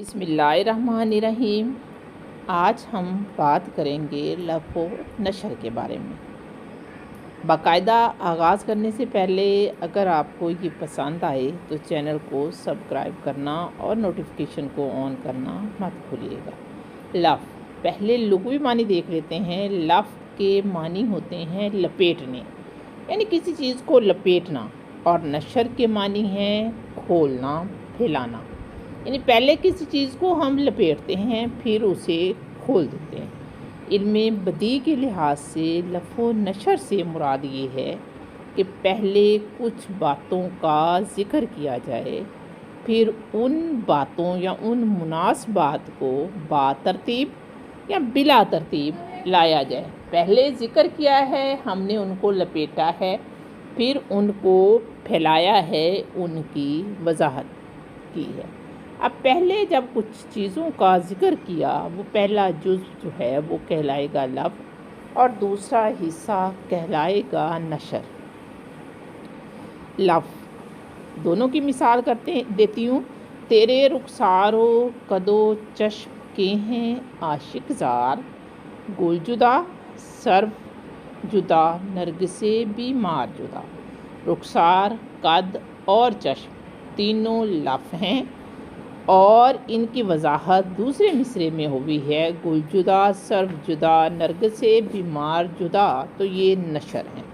बिस्मिल्लाहिर्रहमानिर्रहीम। आज हम बात करेंगे लफ़ व नशर के बारे में। बाकायदा आगाज़ करने से पहले अगर आपको ये पसंद आए तो चैनल को सब्सक्राइब करना और नोटिफिकेशन को ऑन करना मत भूलिएगा। लफ़, पहले लुग़वी मानी देख लेते हैं। लफ़ के मानी होते हैं लपेटने, यानी किसी चीज़ को लपेटना, और नशर के मानी हैं खोलना, फैलाना। यानी पहले किसी चीज़ को हम लपेटते हैं फिर उसे खोल देते हैं। इल्मे बदी के लिहाज से लफ़ व नशर से मुराद ये है कि पहले कुछ बातों का ज़िक्र किया जाए, फिर उन बातों या उन मुनासबात को बातरतीब या बिला तरतीब लाया जाए। पहले ज़िक्र किया है, हमने उनको लपेटा है, फिर उनको फैलाया है, उनकी वजाहत की है। अब पहले जब कुछ चीज़ों का ज़िक्र किया, वो पहला जुज़ जो है वो कहलाएगा लफ़ और दूसरा हिस्सा कहलाएगा नशर। लफ़ दोनों की मिसाल देती हूँ। तेरे रुखसारो कदो चश्म के हैं आशिक ज़ार, गुल जुदा सर्व जुदा नरगिसे बीमार जुदा। रुखसार, कद और चश्म तीनों लफ़ हैं और इनकी वजाहत दूसरे मिसरे में हुई है गुलजुदा सर्व जुदा नरगिसे बीमार जुदा, तो ये नशर हैं।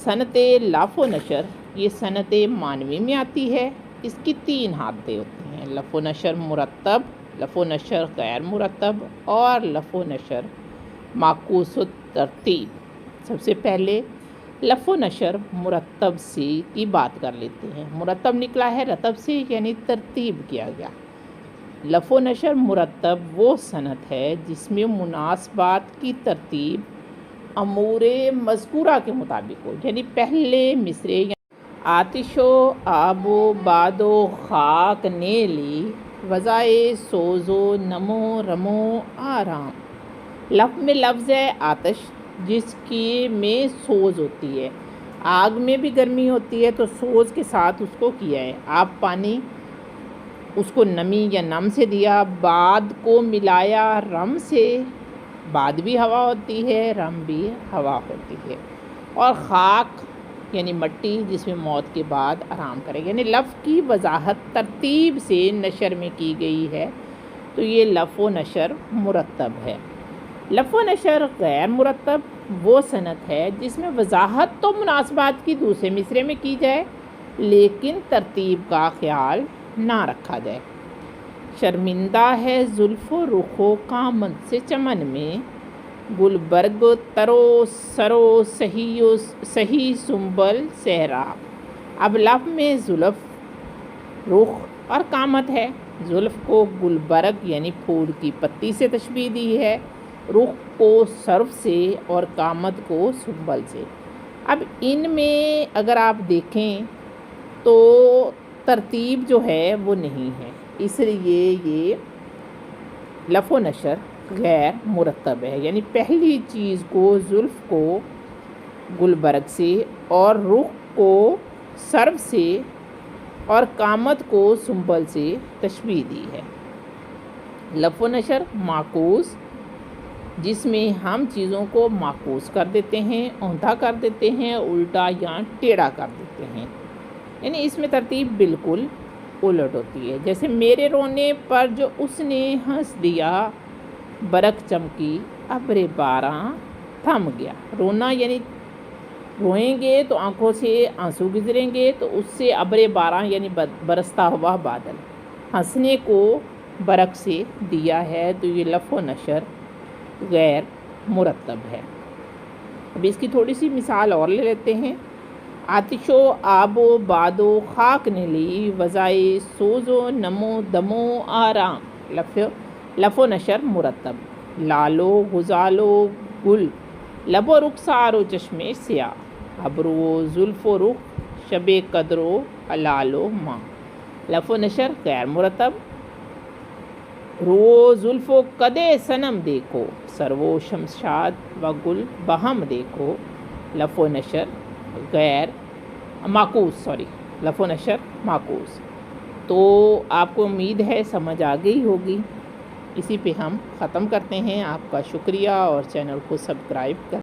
सनत लफ़ व नशर ये सनत मानवी में आती है। इसकी तीन हालतें होती हैं: लफ़ व नशर मुरत्तब, लफ़ व नशर गैर मुरत्तब और लफ़ व नशर माकूस तरतीब। सबसे पहले लफ़ व नशर मुरत्तब से की बात कर लेते हैं। मुरत्तब निकला है रतब से, यानी तरतीब किया गया। लफ़ व नशर मुरत्तब वो सनत है जिसमें मुनासबात की तरतीब अमूरे मज़कूरा के मुताबिक हो, यानी पहले मिसरे आतिशो आबो बादो खाक नेली वज़ाए सोज़ो नमो रमो आराम। लफ़ में लफ्ज़ है आतिश, जिसकी में सोज़ होती है। आग में भी गर्मी होती है तो सोज़ के साथ उसको किया है। आप पानी उसको नमी या नम से दिया, बाद को मिलाया रम से, बाद भी हवा होती है, रम भी हवा होती है। और खाक यानी मट्टी, जिसमें मौत के बाद आराम करेगा। यानी लफ़ की वजाहत तरतीब से नशर में की गई है, तो ये लफ़ व नशर मुरत्तब है। लफ़ व नशर गैर मुरत्तब वो सनत है जिसमें वजाहत तो मुनासबात की दूसरे मिसरे में की जाए, लेकिन तरतीब का ख्याल ना रखा जाए। शर्मिंदा है जुल्फ़ो रुखो कामत से चमन में, गुलबर्ग तरो सरो सही सुंबल सहरा। अब लफ़ में जुल्फ़, रुख और कामत है। जुल्फ़ को गुलबर्ग यानी फूल की पत्ती से तशबीह दी है, रुख को सर्फ से और कामत को सुंबल से। अब इनमें अगर आप देखें तो तरतीब जो है वो नहीं है, इसलिए ये लफ़ व नशर गैर मुरत्तब है। यानी पहली चीज़ को जुल्फ़ को गुलबर्ग से और रुख को सर्फ से और कामत को सुंबल से तशबीह दी है। लफ़ व नशर माकूस, जिसमें हम चीज़ों को माकूस कर देते हैं, औंधा कर देते हैं, उल्टा या टेढ़ा कर देते हैं। यानी इसमें तरतीब बिल्कुल उलट होती है। जैसे मेरे रोने पर जो उसने हंस दिया, बरक चमकी अब्रे बारां थम गया। रोना यानी रोएंगे तो आँखों से आंसू गुजरेंगे, तो उससे अब्रे बारां यानी बरसता हुआ बादल। हंसने को बरक से दिया है, तो ये लफ़ व नशर गैर मुरत्तब है। अब इसकी थोड़ी सी मिसाल और ले लेते हैं। आतिशो आबो बादो खाक नेली वज़ाए सोज़ो नमो दमो आराम। लफ़ व नशर मुरत्तब। लालो गुजालो गुल, लबो रुखसारो चश्मे सिया, अबरो जुल्फ़ो रुख शबे कदरो अलालो माँ। लफ़ व नशर गैर मुरत्तब। रो जुल्फ़ो कदे सनम देखो, सरवो शमशाद व गुल बहम देखो। लफ़ व नशर गैर माकूस, लफ़ व नशर माकूस। تو آپ کو امید ہے سمجھ آ گئی ہوگی۔ اسی پہ ہم ختم کرتے ہیں۔ آپ کا شکریہ اور چینل کو سبسکرائب کر